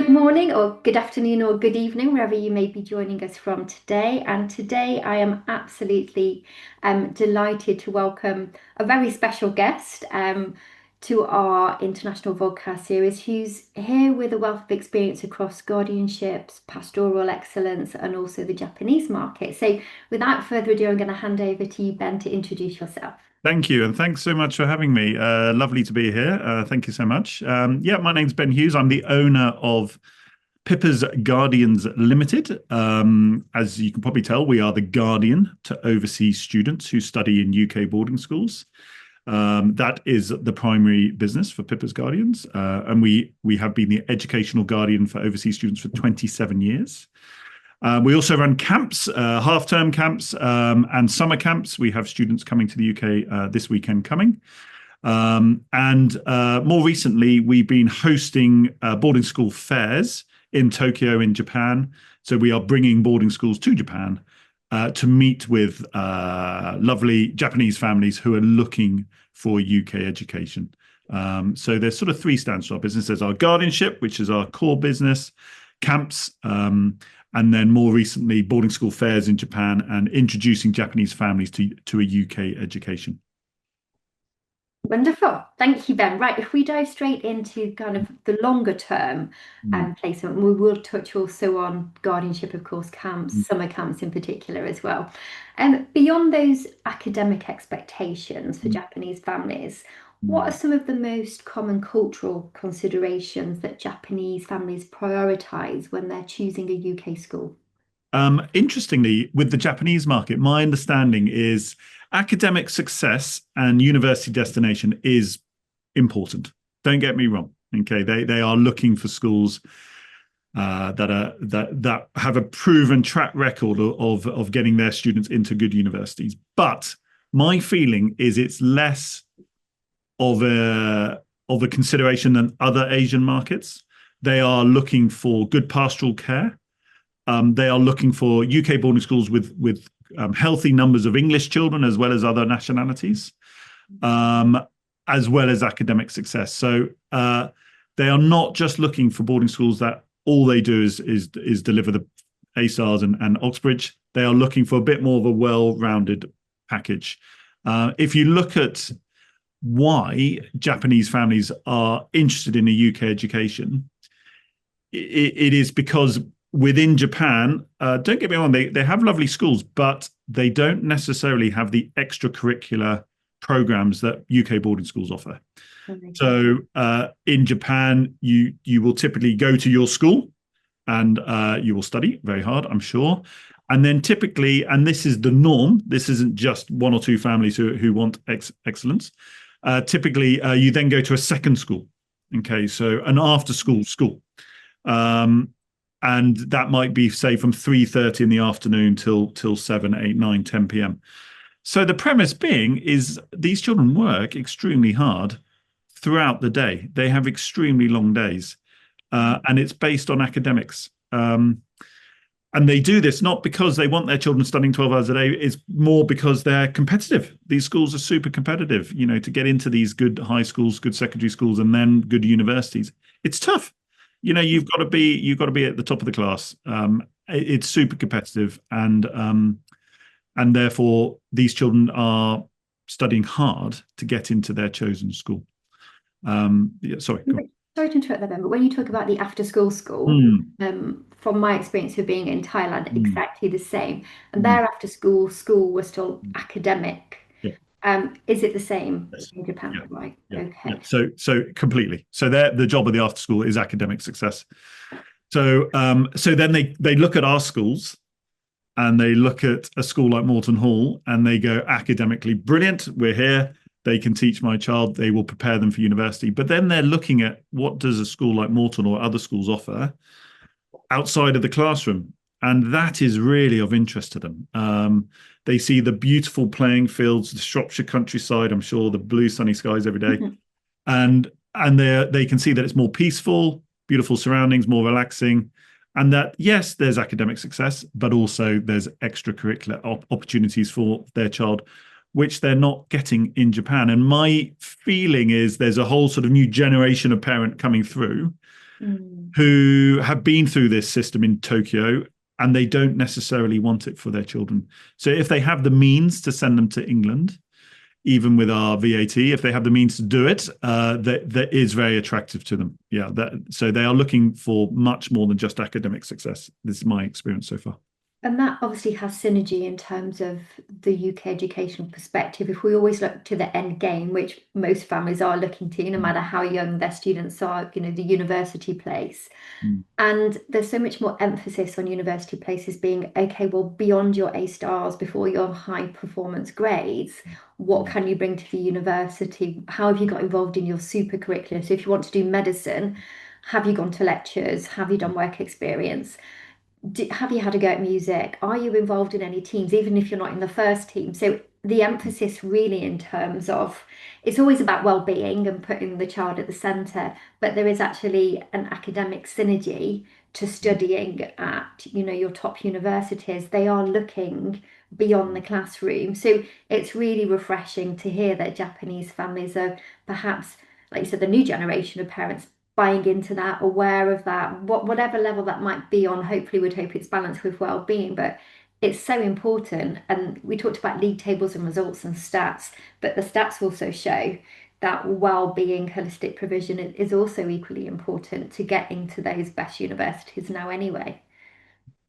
Good morning, or good afternoon, or good evening, wherever you may be joining us from today. And today I am absolutely delighted to welcome a very special guest to our international vodcast series, who's here with a wealth of experience across guardianships, pastoral excellence, and also the Japanese market. So, without further ado, I'm going to hand over to you, Ben, to introduce yourself. Thank you, and thanks so much for having me. Lovely to be here. Thank you so much. Yeah, my name's Ben Hughes. I'm the owner of Pippa's Guardians Limited. As you can probably tell, we are the guardian to overseas students who study in UK boarding schools. That is the primary business for Pippa's Guardians, and we have been the educational guardian for overseas students for 27 years. We also run camps, half-term camps, and summer camps. We have students coming to the UK this weekend coming. And more recently, we've been hosting boarding school fairs in Tokyo, in Japan. So we are bringing boarding schools to Japan to meet with lovely Japanese families who are looking for UK education. So there's sort of three strands to our business. There's our guardianship, which is our core business, camps, and then more recently, boarding school fairs in Japan and introducing Japanese families to a UK education. Wonderful. Thank you, Ben. Right, if we dive straight into kind of the longer term placement, we will touch also on guardianship, of course, camps, summer camps in particular as well. And beyond those academic expectations for Japanese families, what are some of the most common cultural considerations that Japanese families prioritize when they're choosing a UK school? Interestingly, with the Japanese market, my understanding is academic success and university destination is important. Don't get me wrong. Okay, they are looking for schools that have a proven track record of getting their students into good universities. But my feeling is it's less of a consideration than other Asian markets. They are looking for good pastoral care. They are looking for UK boarding schools with healthy numbers of English children as well as other nationalities, as well as academic success. So they are not just looking for boarding schools that all they do is deliver the A stars and Oxbridge. They are looking for a bit more of a well-rounded package. If you look at why Japanese families are interested in a UK education, it is because within Japan, don't get me wrong, they have lovely schools, but they don't necessarily have the extracurricular programs that UK boarding schools offer. Okay. So in Japan, you will typically go to your school and you will study very hard, I'm sure. And then typically, and this is the norm, this isn't just one or two families who want excellence. Typically, you then go to a second school. Okay, so an after school. And that might be, say, from 3:30 in the afternoon till 7, 8, 9, 10 p.m. So the premise being is these children work extremely hard throughout the day. They have extremely long days, and it's based on academics. And they do this not because they want their children studying 12 hours a day. It's more because they're competitive. These schools are super competitive. You know, to get into these good high schools, good secondary schools, and then good universities, it's tough. You know, you've got to be at the top of the class. It's super competitive, and therefore these children are studying hard to get into their chosen school. Yeah, sorry. Go on. Sorry to interrupt there, Ben, but when you talk about the after-school school, from my experience of being in Thailand, exactly the same. And their after-school school was still academic. Yeah. Is it the same Yes. in Japan? Yeah. Right. Yeah. Okay. Yeah. So completely. So the job of the after school is academic success. So then they look at our schools and they look at a school like Moreton Hall and they go, academically brilliant, we're here. They can teach my child, they will prepare them for university. But then they're looking at what does a school like Moreton or other schools offer outside of the classroom. And that is really of interest to them. They see the beautiful playing fields, the Shropshire countryside, I'm sure, the blue sunny skies every day. And they can see that it's more peaceful, beautiful surroundings, more relaxing. And that, yes, there's academic success, but also there's extracurricular opportunities for their child, which they're not getting in Japan. And my feeling is there's a whole sort of new generation of parent coming through Mm. who have been through this system in Tokyo and they don't necessarily want it for their children. So if they have the means to send them to England, even with our VAT, if they have the means to do it, that is very attractive to them. Yeah, so they are looking for much more than just academic success. This is my experience so far. And that obviously has synergy in terms of the UK educational perspective. If we always look to the end game, which most families are looking to, no matter how young their students are, the university place. Mm. And there's so much more emphasis on university places being, okay, well, beyond your A stars, before your high performance grades, what Mm. can you bring to the university? How have you got involved in your super curriculum? So if you want to do medicine, have you gone to lectures? Have you done work experience? Have you had a go at music? Are you involved in any teams, even if you're not in the first team? So the emphasis really in terms of it's always about well-being and putting the child at the centre, but there is actually an academic synergy to studying at, your top universities. They are looking beyond the classroom. So it's really refreshing to hear that Japanese families are perhaps, like you said, the new generation of parents buying into that, aware of that, whatever level that might be on. Hopefully, we'd hope it's balanced with well-being, but it's so important. And we talked about league tables and results and stats, but the stats also show that well-being, holistic provision is also equally important to getting to those best universities now anyway.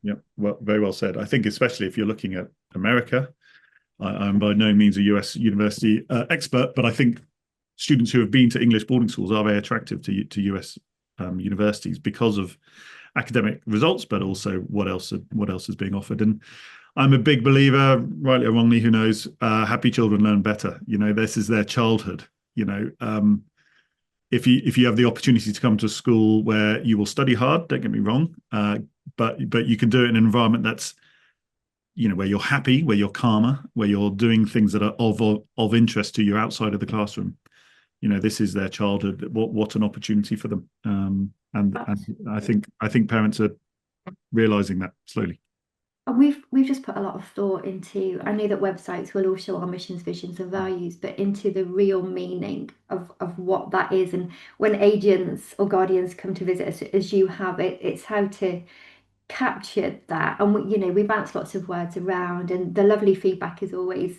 Yeah, well, very well said. I think especially if you're looking at America, I'm by no means a US university expert, but I think students who have been to English boarding schools are very attractive to US universities because of academic results, but also what else is being offered. And I'm a big believer, rightly or wrongly, who knows? Happy children learn better. This is their childhood. If you have the opportunity to come to a school where you will study hard, don't get me wrong, but you can do it in an environment that's where you're happy, where you're calmer, where you're doing things that are of interest to you outside of the classroom. This is their childhood. What an opportunity for them. And I Absolutely. think parents are realizing that slowly. And we've just put a lot of thought into, I know that websites will all show our missions, visions, and values, but into the real meaning of what that is. And when agents or guardians come to visit us, as you have it, it's how to capture that. And we bounce lots of words around, and the lovely feedback is always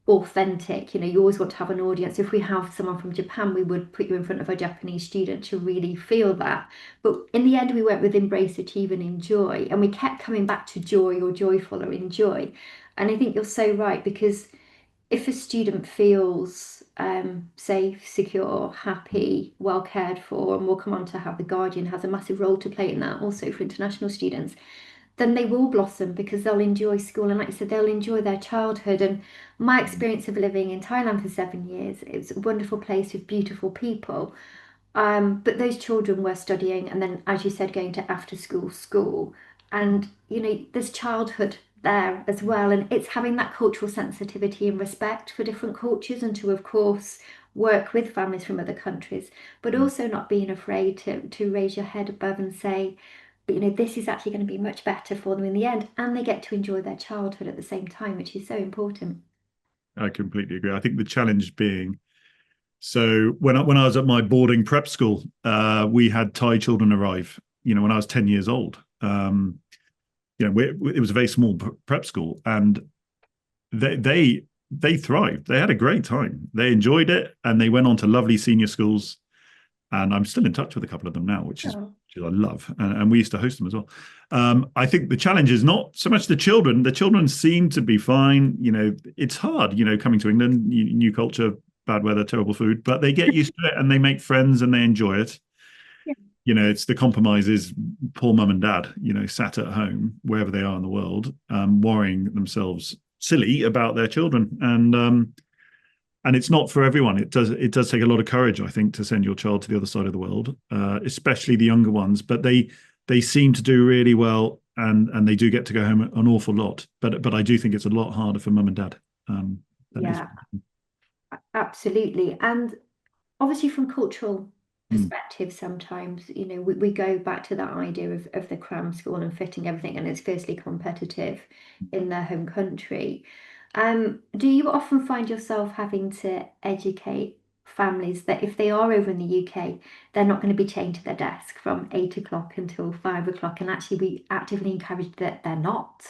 authentic. You always want to have an audience. If we have someone from Japan, we would put you in front of a Japanese student to really feel that. But in the end, we went with embrace, achieve, and enjoy. And we kept coming back to joy or joyful or enjoy. And I think you're so right, because if a student feels safe, secure, happy, well cared for, and we'll come on to how the Guardian has a massive role to play in that also for international students, then they will blossom because they'll enjoy school. And like you said, they'll enjoy their childhood. And my experience of living in Thailand for 7 years, it's a wonderful place with beautiful people. But those children were studying and then, as you said, going to after school. And, there's childhood there as well. And it's having that cultural sensitivity and respect for different cultures and to, of course, work with families from other countries, but also not being afraid to raise your head above and say, but this is actually going to be much better for them in the end. And they get to enjoy their childhood at the same time, which is so important. I completely agree. I think the challenge being so when I was at my boarding prep school, we had Thai children arrive. When I was 10 years old. It was a very small prep school, and they thrived. They had a great time. They enjoyed it, and they went on to lovely senior schools. And I'm still in touch with a couple of them now, Oh, which I love. And we used to host them as well. I think the challenge is not so much the children. The children seem to be fine. It's hard. Coming to England, new culture, bad weather, terrible food, but they get used to it and they make friends and they enjoy it. yeah. It's the compromise is poor mum and dad, sat at home wherever they are in the world, worrying themselves silly about their children. And it's not for everyone. It does take a lot of courage, I think, to send your child to the other side of the world, especially the younger ones. But they seem to do really well, and they do get to go home an awful lot. But I do think it's a lot harder for mum and dad. That is. Yeah, absolutely. And obviously from cultural Mm. perspective, sometimes, we go back to that idea of the cram school and fitting everything, and it's fiercely competitive in their home country. Do you often find yourself having to educate families that if they are over in the UK, they're not going to be chained to their desk from 8 o'clock until 5 o'clock. And actually, we actively encourage that they're not.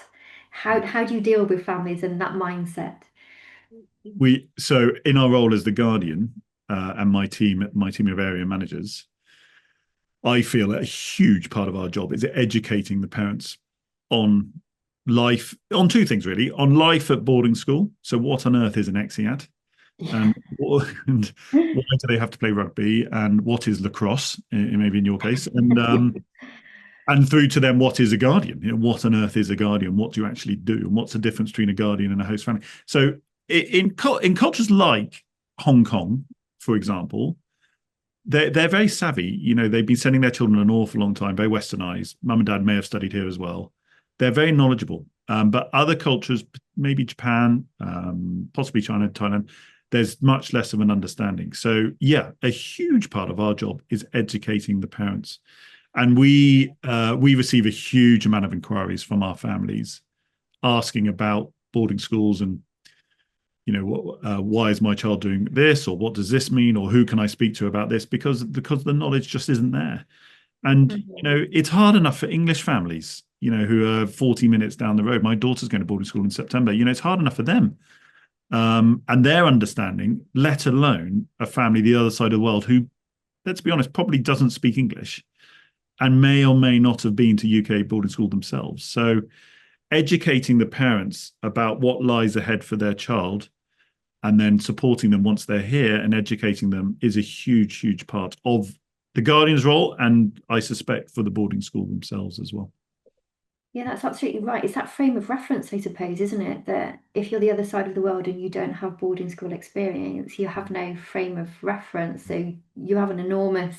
How do you deal with families and that mindset? So in our role as the Guardian, and my team of area managers, I feel a huge part of our job is educating the parents on life, on two things really, on life at boarding school. So what on earth is an exeat? Yeah. And, and why do they have to play rugby? And what is lacrosse, maybe in your case? And through to them, what is a guardian? What on earth is a guardian? What do you actually do? And what's the difference between a guardian and a host family? So in cultures like Hong Kong, for example, they're very savvy. They've been sending their children an awful long time, very westernized. Mum and dad may have studied here as well. They're very knowledgeable. But other cultures, maybe Japan, possibly China, Thailand, there's much less of an understanding. So yeah, a huge part of our job is educating the parents. And we receive a huge amount of inquiries from our families asking about boarding schools and why is my child doing this, or what does this mean, or who can I speak to about this, because the knowledge just isn't there. And Mhm. it's hard enough for English families, who are 40 minutes down the road. My daughter's going to boarding school in September. It's hard enough for them, and their understanding, let alone a family the other side of the world who, let's be honest, probably doesn't speak English and may or may not have been to UK boarding school themselves. So educating the parents about what lies ahead for their child and then supporting them once they're here and educating them is a huge, huge part of the guardian's role, and I suspect for the boarding school themselves as well. Yeah, that's absolutely right. It's that frame of reference, I suppose, isn't it? That if you're the other side of the world and you don't have boarding school experience, you have no frame of reference. So you have an enormous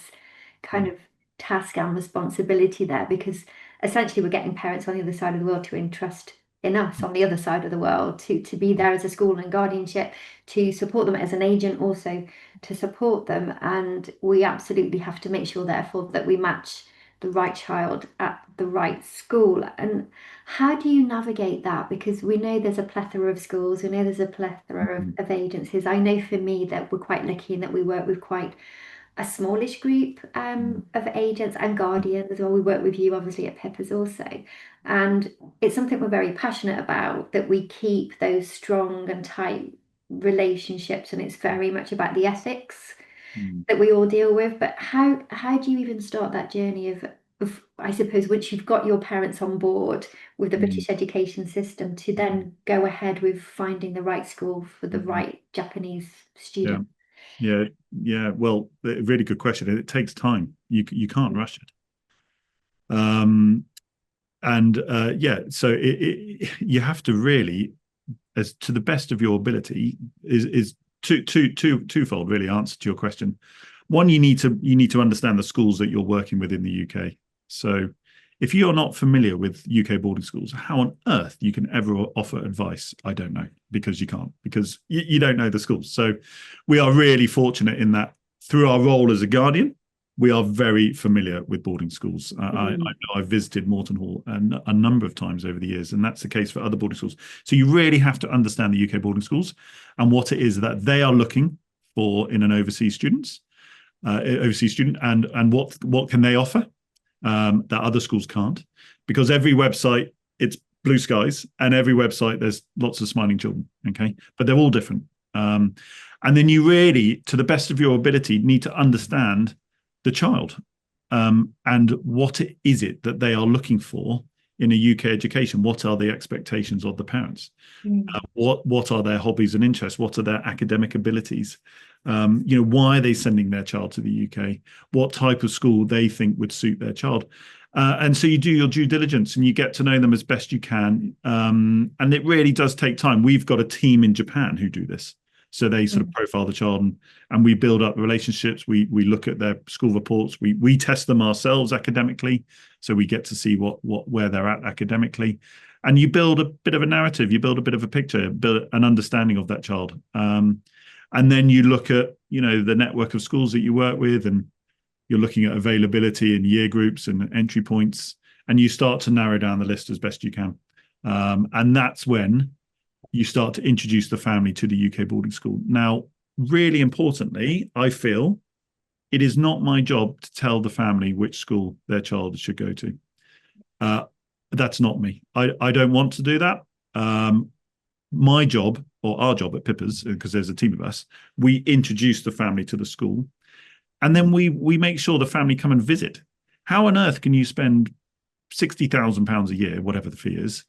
kind Mm, of task and responsibility there because essentially we're getting parents on the other side of the world to entrust in us on the other side of the world to be there as a school and guardianship, to support them as an agent, also to support them. And we absolutely have to make sure, therefore, that we match the right child at the right school. And how do you navigate that? Because we know there's a plethora of schools, we know there's a plethora mm, of agencies. I know for me that we're quite lucky in that we work with quite a smallish group mm, of agents and guardians as well. We work with you obviously at Pippa's also. And it's something we're very passionate about, that we keep those strong and tight relationships. And it's very much about the ethics mm, that we all deal with. But how do you even start that journey of I suppose once you've got your parents on board with the mm, British education system to mm, then go ahead with finding the right school for the mm. right Japanese Yeah, student? yeah, yeah. Well, a really good question. It takes time. You can't rush it. Um, and yeah, so you have to really, as to the best of your ability, is twofold really answer to your question. One, you need to understand the schools that you're working with in the UK. So if you're not familiar with UK boarding schools, how on earth you can ever offer advice, I don't know, because you can't, because you don't know the schools. So we are really fortunate in that through our role as a guardian, we are very familiar with boarding schools. I Mm, know I've visited Morton Hall a number of times over the years, and that's the case for other boarding schools. So you really have to understand the UK boarding schools and what it is that they are looking for in an overseas student, and what can they offer that other schools can't, because every website, it's blue skies, and every website there's lots of smiling children, okay, but they're all different. And then you really, to the best of your ability, need to understand the child, and what is it that they are looking for in a UK education. What are the expectations of the parents? mm, What are their hobbies and interests? What are their academic abilities? Why are they sending their child to the UK? What type of school they think would suit their child? And so you do your due diligence and you get to know them as best you can. And it really does take time. We've got a team in Japan who do this. So they sort of mm, profile the child, and we build up relationships. We look at their school reports. We test them ourselves academically. So we get to see where they're at academically, and you build a bit of a narrative, you build a bit of a picture, build an understanding of that child, and then you look at the network of schools that you work with, and you're looking at availability and year groups and entry points, and you start to narrow down the list as best you can, and that's when you start to introduce the family to the UK boarding school. Now, really importantly, I feel it is not my job to tell the family which school their child should go to. Uh, that's not me. I don't want to do that. Um, my job or our job at Pippa's, because there's a team of us, we introduce the family to the school, and then we make sure the family come and visit. How on earth can you spend £60,000 a year, whatever the fee is,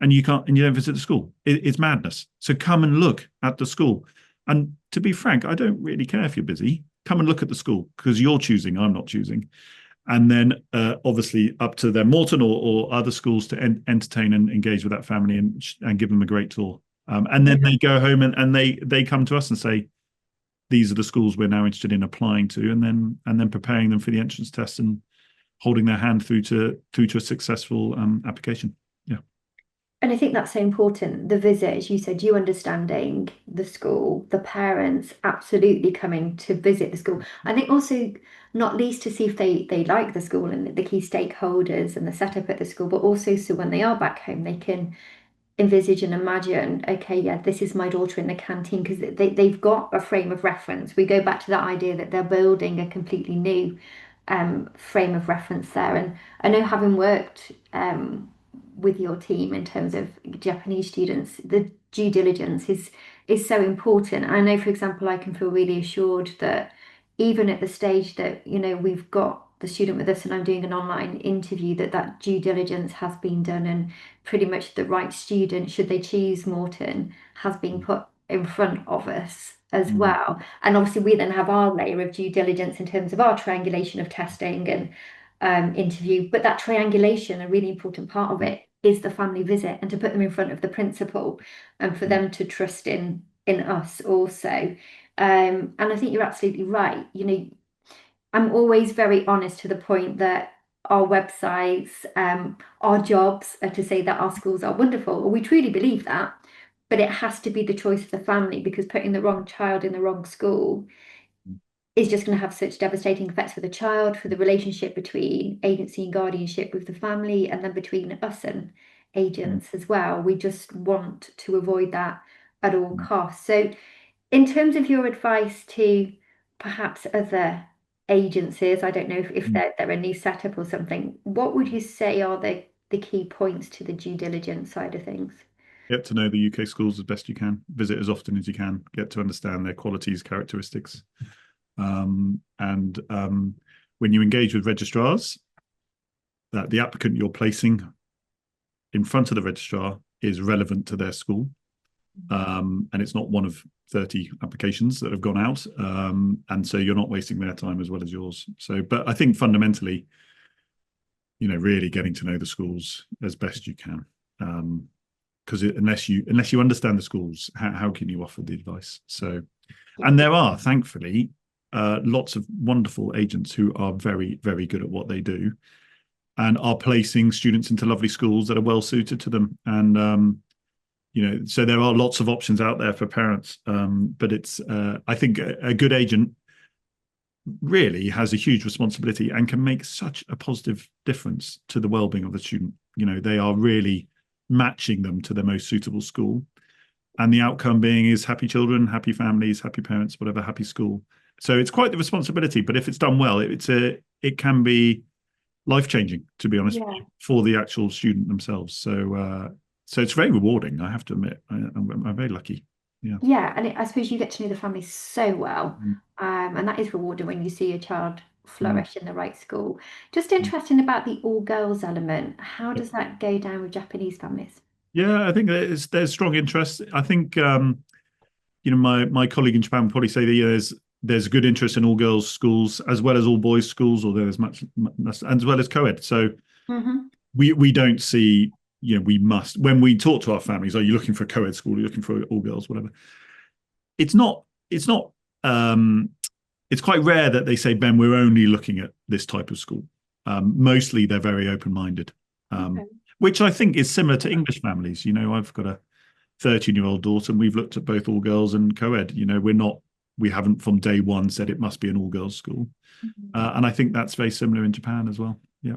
and you don't visit the school? It's madness. So come and look at the school. And to be frank, I don't really care if you're busy. Come and look at the school because you're choosing. I'm not choosing. And then obviously up to them, Morton or other schools to entertain and engage with that family and give them a great tour. And then they go home and they come to us and say, these are the schools we're now interested in applying to, and then preparing them for the entrance test and holding their hand through to a successful application. Yeah. And I think that's so important. The visit, as you said, you understanding the school, the parents absolutely coming to visit the school. I think also not least to see if they like the school and the key stakeholders and the setup at the school, but also so when they are back home, they can envisage and imagine, okay, yeah, this is my daughter in the canteen because they've got a frame of reference. We go back to that idea that they're building a completely new frame of reference there. And I know having worked with your team in terms of Japanese students, the due diligence is so important. I know, for example, I can feel really assured that even at the stage that, we've got the student with us and I'm doing an online interview, that due diligence has been done and pretty much the right student, should they choose Morton, has been put in front of us as Mm. well. And obviously, we then have our layer of due diligence in terms of our triangulation of testing and interview. But that triangulation, a really important part of it, is the family visit and to put them in front of the principal and for them to trust in us also. And I think you're absolutely right. I'm always very honest to the point that our websites, our jobs are to say that our schools are wonderful. We truly believe that, but it has to be the choice of the family because putting the wrong child in the wrong school is just going to have such devastating effects for the child, for the relationship between agency and guardianship with the family, and then between us and agents as well. We just want to avoid that at all costs. So, in terms of your advice to perhaps other agencies, I don't know if they're a new setup or something, what would you say are the key points to the due diligence side of things? Get to know the UK schools as best you can. Visit as often as you can. Get to understand their qualities, characteristics. And when you engage with registrars, that the applicant you're placing in front of the registrar is relevant to their school. And it's not one of 30 applications that have gone out. And so you're not wasting their time as well as yours. So, but I think fundamentally, really getting to know the schools as best you can. Because unless you understand the schools, how can you offer the advice? So, and there are, thankfully, lots of wonderful agents who are very, very good at what they do and are placing students into lovely schools that are well suited to them. And, so there are lots of options out there for parents. But it's, I think a good agent really has a huge responsibility and can make such a positive difference to the well-being of the student. They are really matching them to the most suitable school. And the outcome being is happy children, happy families, happy parents, whatever, happy school. So it's quite the responsibility, but if it's done well, it can be life-changing, to be honest, Yeah. for the actual student themselves. So it's very rewarding, I have to admit. I'm very lucky. Yeah. Yeah, and I suppose you get to know the family so well, Mm. and that is rewarding when you see your child Mm. flourish in the right school. Just Mm. interesting about the all girls element. How Yep. does that go down with Japanese families? Yeah, I think there's strong interest. I think my colleague in Japan would probably say that there's good interest in all girls schools as well as all boys schools, or there's much as well as co-ed. So Hmm. we don't see, we must, when we talk to our families, are you looking for a co-ed school? Are you looking for all girls, whatever? It's not it's quite rare that they say, Ben, we're only looking at this type of school. Mostly they're very open-minded, Okay. which I think is similar to English families. I've got a 13-year-old daughter and we've looked at both all girls and co-ed. We haven't from day one said it must be an all girls school. Mhm. And I think that's very similar in Japan as well. Yeah.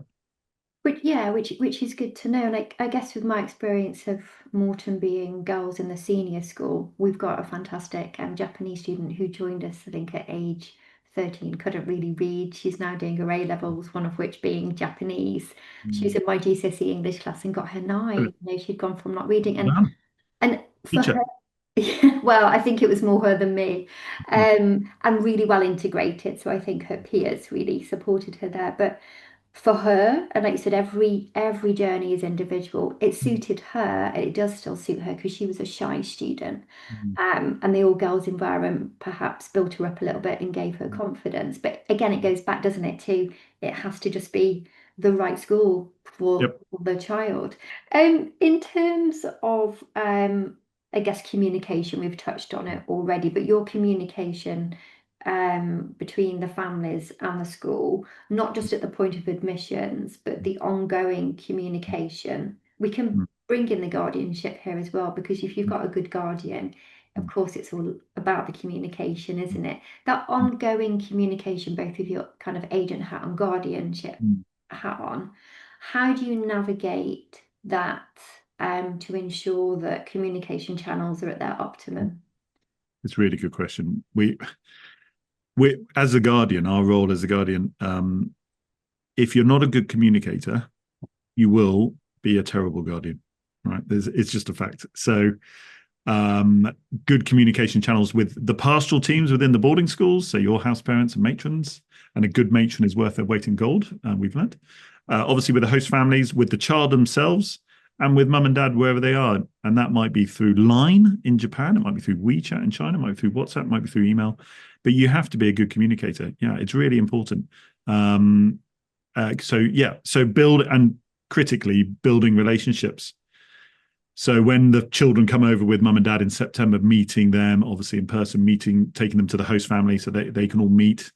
which is good to know. Like I guess with my experience of Morton being girls in the senior school, we've got a fantastic Japanese student who joined us, I think, at age 13, couldn't really read. She's now doing her A levels, one of which being Japanese. She was Mm. in my GCSE English class and got her nine. Brilliant. You know, she'd gone from not reading, Well done. and for Teacher. her, well, I think it was more her than me, Mm. and really well integrated. So I think her peers really supported her there. But for her, and like you said, every journey is individual. It Mm. suited her, and it does still suit her because she was a shy student. Mm. And the all girls environment perhaps built her up a little bit and gave her confidence. But again, it goes back, doesn't it, to it has to just be the right school Yep. for the child. In terms of I guess communication, we've touched on it already, but your communication between the families and the school, not just at the point of admissions, but the ongoing communication. We can Mm. bring in the guardianship here as well, because if you've got a good guardian, of Mm. course, it's all about the communication, Mm. isn't it? That ongoing communication, both with your kind of agent hat and guardianship Mm. hat on, how do you navigate that to ensure that communication channels are at their optimum? It's a really good question. We as a guardian, our role as a guardian, if you're not a good communicator, you will be a terrible guardian, right? It's just a fact. So, um, good communication channels with the pastoral teams within the boarding schools, so your house parents and matrons, and a good matron is worth their weight in gold. We've learned, obviously, with the host families, with the child themselves, and with mum and dad wherever they are, and that might be through Line in Japan, it might be through WeChat in China, it might be through WhatsApp, it might be through email, but you have to be a good communicator. Yeah, it's really important. Um, so yeah, so build and critically building relationships. So when the children come over with mum and dad in September, meeting them, obviously in person, meeting, taking them to the host family so they can all meet,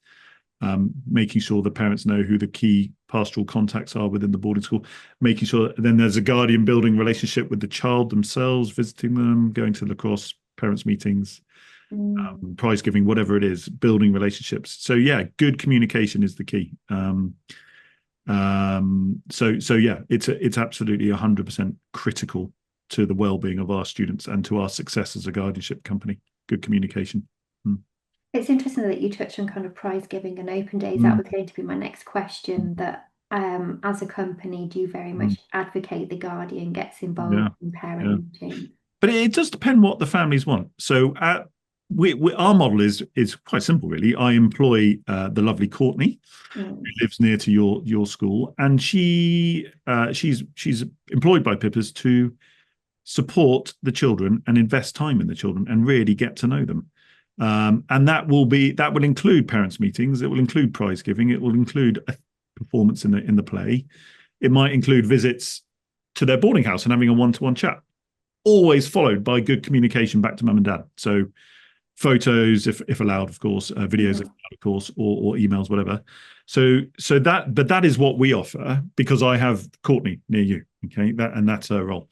making sure the parents know who the key pastoral contacts are within the boarding school, making sure that then there's a guardian building relationship with the child themselves, visiting them, going to lacrosse parents meetings, Mm. prize giving, whatever it is, building relationships. So yeah, good communication is the key. So yeah, it's absolutely 100% critical to the well-being of our students and to our success as a guardianship company. Good communication. Mm. It's interesting that you touched on kind of prize giving and open days. That Mm. was going to be my next question. That as a company, do you very Mm. much advocate the guardian gets involved Yeah, in parent yeah. meetings? But it does depend what the families want. So our model is quite simple, really. I employ the lovely Courtney, Mm, who lives near to your school, and she's employed by Pippa's to support the children and invest time in the children and really get to know them. And that will include parents' meetings. It will include prize giving. It will include a performance in the play. It might include visits to their boarding house and having a one-to-one chat, always followed by good communication back to mum and dad. So photos, if allowed, of course, videos, if mm, allowed, of course, or emails, whatever. But that is what we offer because I have Courtney near you. Okay, that's her role,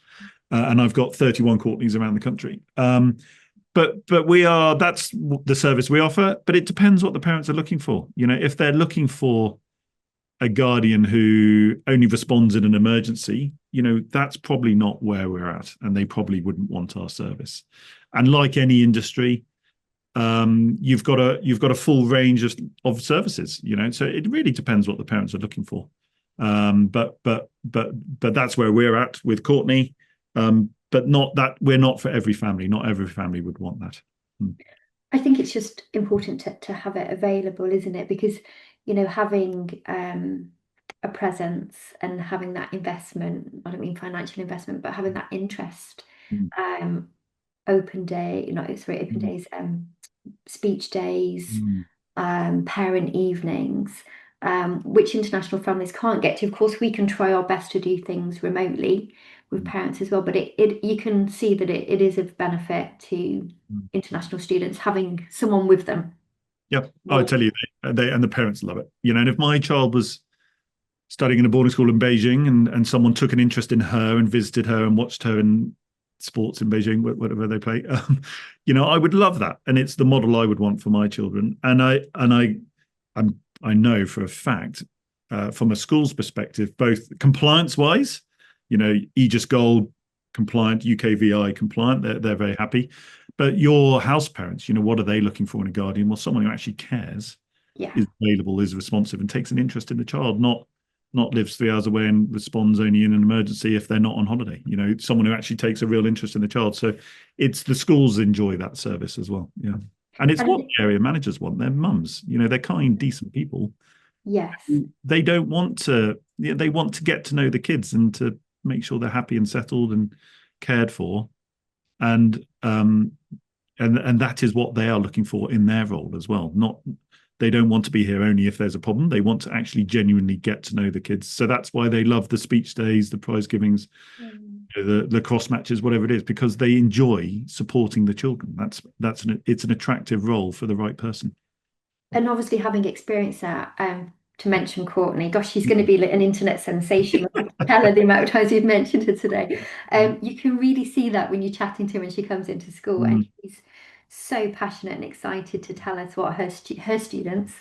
and I've got 31 Courtneys around the country. But that's the service we offer. But it depends what the parents are looking for. You know, if they're looking for a guardian who only responds in an emergency, you know, that's probably not where we're at, and they probably wouldn't want our service. And like any industry, you've got a full range of services, you know. So it really depends what the parents are looking for. But that's where we're at with Courtney. But not that we're not for every family. Not every family would want that. Mm. I think it's just important to have it available, isn't it? Because, having a presence and having that investment, I don't mean financial investment, but having that interest, Mm. um, open day, not sorry, open Mm. days, speech days, Mm. parent evenings, which international families can't get to. Of course, we can try our best to do things remotely with Mm. parents as well, but it you can see that it is of benefit to Mm. international students having someone with them. Yep, I More. tell you, they and the parents love it. You know, and if my child was studying in a boarding school in Beijing and someone took an interest in her and visited her and watched her in sports in Beijing, whatever they play, you know, I would love that, and it's the model I would want for my children. And I know for a fact from a school's perspective, both compliance wise, Aegis Gold compliant, UKVI compliant, they're very happy. But your house parents, what are they looking for in a guardian? Well, someone who actually cares, Yeah. is available, is responsive, and takes an interest in the child, not lives 3 hours away and responds only in an emergency if they're not on holiday. Someone who actually takes a real interest in the child. So it's the schools enjoy that service as well. Yeah. And it's what And the area managers want. Their mums, they're kind, decent people. yes. They don't want to, they want to get to know the kids and to make sure they're happy and settled and cared for. And and that is what they are looking for in their role as well. Not They don't want to be here only if there's a problem. They want to actually genuinely get to know the kids. So that's why they love the speech days, the prize givings, Mm. the cross matches, whatever it is, because they enjoy supporting the children. It's an attractive role for the right person. And obviously, having experienced that, to mention Courtney, gosh, she's going to be like an internet sensation when I tell her the amount of times you've mentioned her today. You can really see that when you're chatting to her when she comes into school, and Mm, she's so passionate and excited to tell us what her students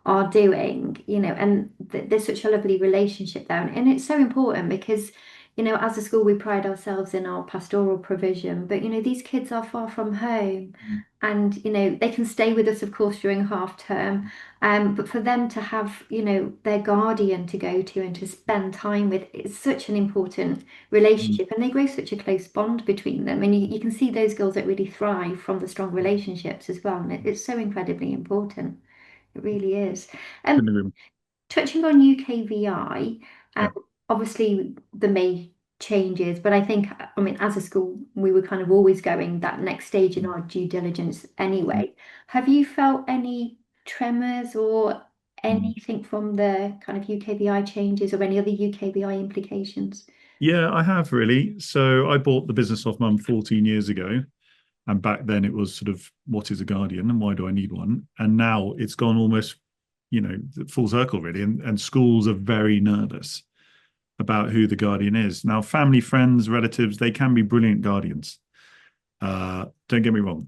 are doing, and there's such a lovely relationship there. And it's so important because, as a school, we pride ourselves in our pastoral provision, but, these kids are far from home. And they can stay with us, of course, during half term, but for them to have their guardian to go to and to spend time with, it's such an important mm, relationship, and they grow such a close bond between them. And you can see those girls that really thrive from the strong relationships as well, and it's so incredibly important. It really is. couldn't Um, agree more. Touching on UKVI, Yeah. obviously the May changes, but I think, I mean, as a school, we were kind of always going that next stage in our due diligence Mm, anyway. Have you felt any tremors or mm. anything from the kind of UKVI changes or any other UKVI implications? Yeah, I have really. So I bought the business off mum 14 years ago. And back then it was sort of, what is a guardian and why do I need one? And now it's gone almost, full circle really. And schools are very nervous about who the guardian is. Now, family, friends, relatives, they can be brilliant guardians. Don't get me wrong.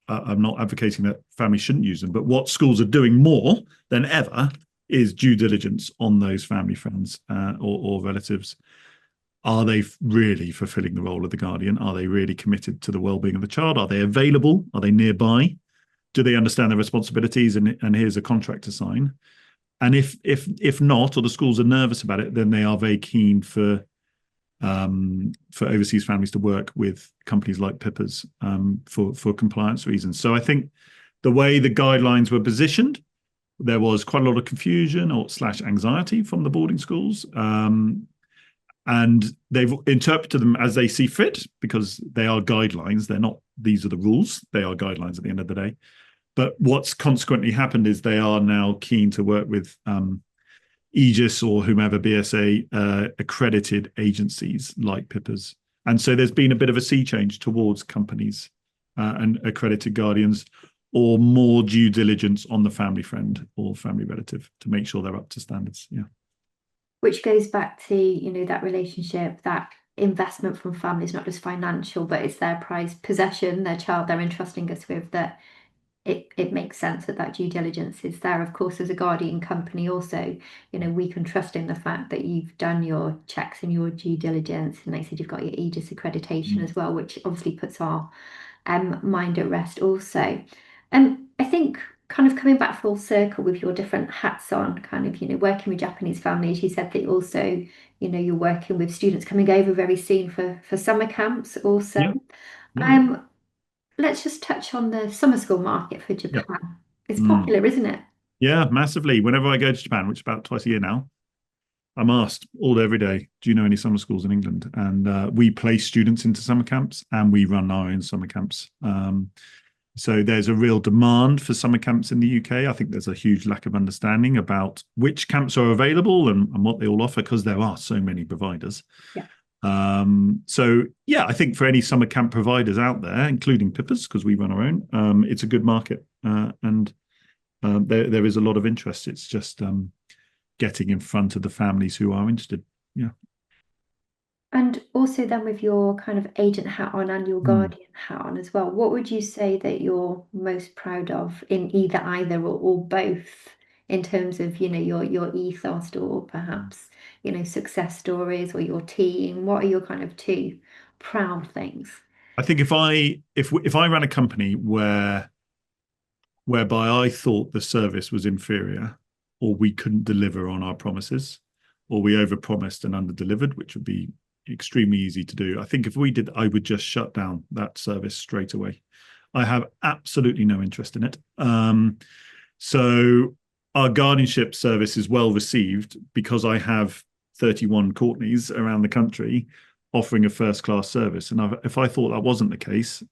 I'm not advocating that families shouldn't use them, but what schools are doing more than ever is due diligence on those family, friends, or relatives. Are they really fulfilling the role of the guardian? Are they really committed to the well-being of the child? Are they available? Are they nearby? Do they understand their responsibilities? And here's a contract to sign. And if not, or the schools are nervous about it, then they are very keen for overseas families to work with companies like Pippa's for compliance reasons. So I think the way the guidelines were positioned, there was quite a lot of confusion or slash anxiety from the boarding schools. And they've interpreted them as they see fit because they are guidelines. They're not, these are the rules. They are guidelines at the end of the day. But what's consequently happened is they are now keen to work with Aegis or whomever BSA accredited agencies like Pippa's. And so there's been a bit of a sea change towards companies and accredited guardians, or more due diligence on the family friend or family relative to make sure they're up to standards. Yeah. Which goes back to, that relationship, that investment from families, not just financial, but it's their prized possession, their child they're entrusting us with, that it makes sense that due diligence is there. Of course, as a guardian company, also, we can trust in the fact that you've done your checks and your due diligence, and like I said, you've got your Aegis accreditation Mm. as well, which obviously puts our mind at rest also. I think kind of coming back full circle with your different hats on, kind of, working with Japanese families, you said that also, you're working with students coming over very soon for summer camps also. Yeah. Yeah. Um, let's just touch on the summer school market for Yeah. Japan. It's Mm. popular, isn't it? Yeah, massively. Whenever I go to Japan, which is about twice a year now, I'm asked all every day, do you know any summer schools in England? And we place students into summer camps and we run our own summer camps. So there's a real demand for summer camps in the UK. I think there's a huge lack of understanding about which camps are available and what they all offer because there are so many providers. Yeah. So yeah, I think for any summer camp providers out there, including Pippa's, because we run our own, it's a good market and there is a lot of interest. It's just getting in front of the families who are interested. Yeah. And also then with your kind of agent hat on and your Mm. guardian hat on as well, what would you say that you're most proud of in either or both in terms of, your ethos or perhaps, success stories or your team? What are your kind of two proud things? I think if I ran a company whereby I thought the service was inferior, or we couldn't deliver on our promises, or we overpromised and underdelivered, which would be extremely easy to do. I think if we did, I would just shut down that service straight away. I have absolutely no interest in it. So our guardianship service is well received because I have 31 Courtneys around the country offering a first class service. And if I thought that wasn't the case,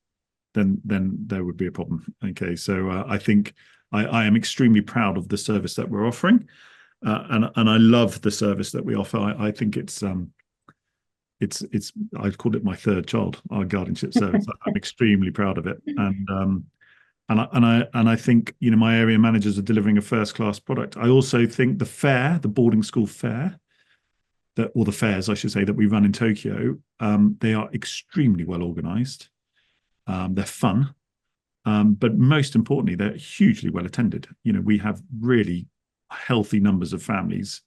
then there would be a problem. Okay, so I think I am extremely proud of the service that we're offering, and I love the service that we offer. I think it's I've called it my third child, our guardianship service. I'm extremely proud of it, and I think my area managers are delivering a first class product. I also think the boarding school fair, or the fairs, I should say, that we run in Tokyo, they are extremely well organized. They're fun, but most importantly, they're hugely well attended. We have really healthy numbers of families.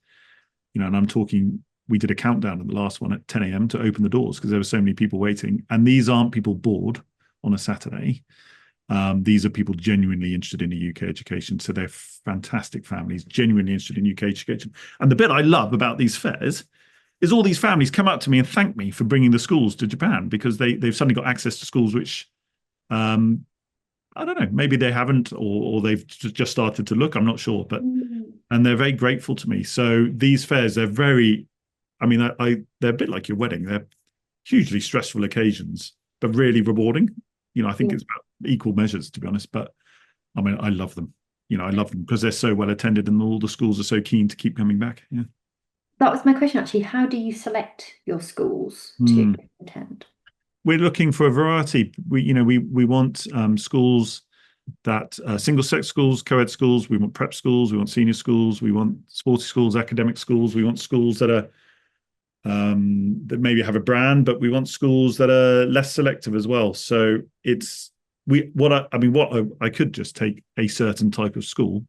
And I'm talking. We did a countdown at the last one at 10 a.m. to open the doors because there were so many people waiting. And these aren't people bored on a Saturday. These are people genuinely interested in a UK education. So they're fantastic families, genuinely interested in UK education. And the bit I love about these fairs is all these families come up to me and thank me for bringing the schools to Japan because they've suddenly got access to schools which I don't know, maybe they haven't or they've just started to look. I'm not sure, and they're very grateful to me. So these fairs, they're very, I mean, they're a bit like your wedding. They're hugely stressful occasions, but really rewarding. I think it's about equal measures, to be honest. But I mean, I love them. I love them because they're so well attended and all the schools are so keen to keep coming back. Yeah. That was my question, actually. How do you select your schools to attend? We're looking for a variety. We want schools that single-sex schools, co-ed schools. We want prep schools. We want senior schools. We want sporty schools, academic schools. We want schools that are that maybe have a brand, but we want schools that are less selective as well. So I could just take a certain type of school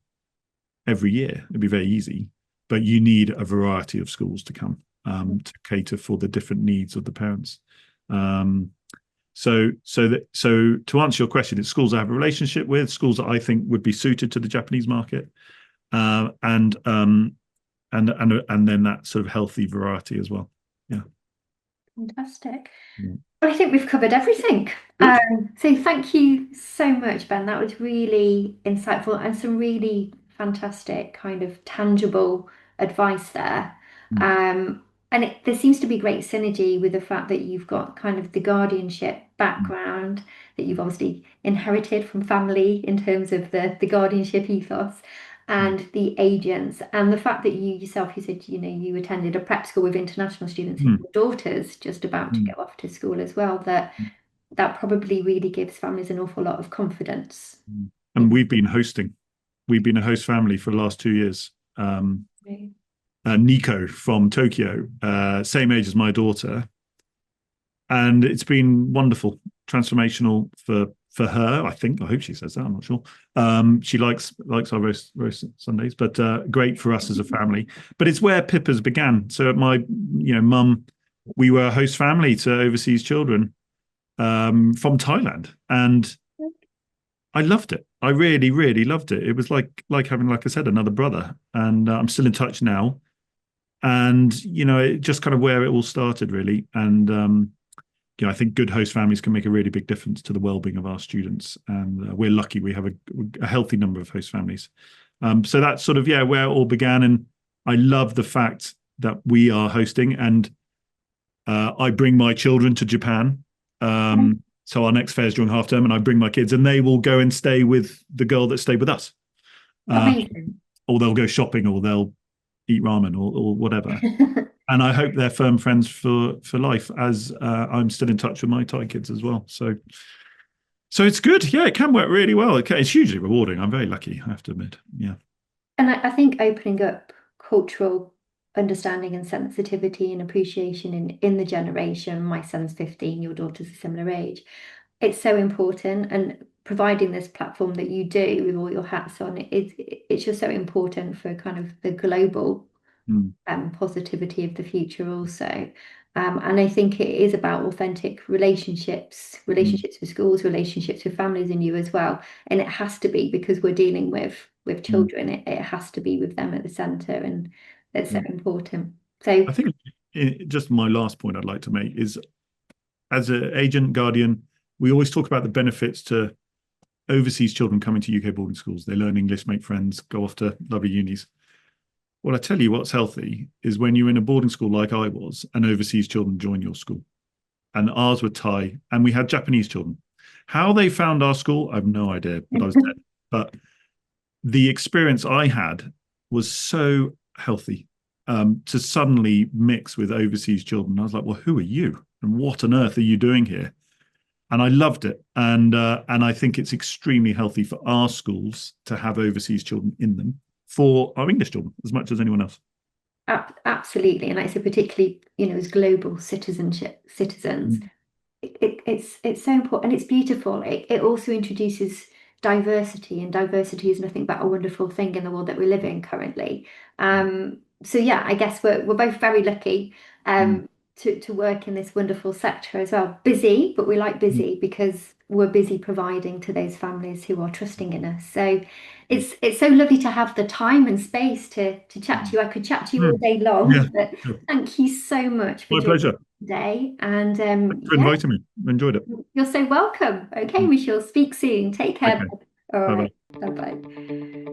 every year. It'd be very easy, but you need a variety of schools to come to cater for the different needs of the parents. So to answer your question, it's schools I have a relationship with, schools that I think would be suited to the Japanese market, and then that sort of healthy variety as well. Yeah. Fantastic. Yeah. I think we've covered everything. Good. So thank you so much, Ben. That was really insightful and some really fantastic kind of tangible advice there. Mm. And there seems to be great synergy with the fact that you've got kind of the guardianship background that you've obviously inherited from family in terms of the guardianship ethos and the agents and the fact that you said you attended a prep school with international students and Mm. your daughter's just about to Mm. go off to school as well, that probably really gives families an awful lot of confidence And in. we've been a host family for the last 2 years. Nico from Tokyo, same age as my daughter, and it's been wonderful, transformational for her. I hope she says that. I'm not sure. She likes our roast Sundays, but great for us as a family. But it's where Pippa's began. So at my mum, we were a host family to overseas children from Thailand, and I loved it. I really, really loved it. It was like having, like I said, another brother. And I'm still in touch now. And it just kind of where it all started, really. And I think good host families can make a really big difference to the well-being of our students. And we're lucky we have a healthy number of host families. So that's sort of where it all began. And I love the fact that we are hosting, and I bring my children to Japan. So our next fair is during half term, and I bring my kids, and they will go and stay with the girl that stayed with us. Amazing. Or they'll go shopping, or they'll eat ramen, or whatever. And I hope they're firm friends for life, as I'm still in touch with my Thai kids as well. So it's good. Yeah, it can work really well. It's hugely rewarding. I'm very lucky, I have to admit. Yeah. And I think opening up cultural understanding and sensitivity and appreciation in the generation, my son's 15, your daughter's a similar age, it's so important. And providing this platform that you do with all your hats on, it's just so important for kind of the global Mm, positivity of the future also. And I think it is about authentic relationships, mm, relationships with schools, relationships with families and you as well. And it has to be because we're dealing with mm, children, it has to be with them at the centre and it's so mm. important. So I think just my last point I'd like to make is, as an agent guardian, we always talk about the benefits to overseas children coming to UK boarding schools. They learn English, make friends, go off to lovely unis. Well, I tell you what's healthy is when you're in a boarding school like I was, and overseas children join your school. And ours were Thai, and we had Japanese children. How they found our school, I have no idea, but I was 10. But the experience I had was so healthy, to suddenly mix with overseas children. I was like, well, who are you? And what on earth are you doing here? And I loved it. And I think it's extremely healthy for our schools to have overseas children in them for our English children as much as anyone else. absolutely. And like I said, particularly, as global citizens, Mm, it's so important and it's beautiful. It also introduces diversity, and diversity is nothing but a wonderful thing in the world that we live in currently. So yeah, I guess we're both very lucky mm, to work in this wonderful sector as well. Busy, but we like mm, busy because we're busy providing to those families who are trusting in us. So mm, it's so lovely to have the time and space to chat to mm, you. I could chat to you all mm. day Yeah, long, but sure. thank you so much for My joining pleasure. today. And Thanks for yeah, inviting me. Enjoyed it. you're so welcome. Okay, Mm. we shall speak soon. Take care. Okay. All Bye right. bye. Bye bye.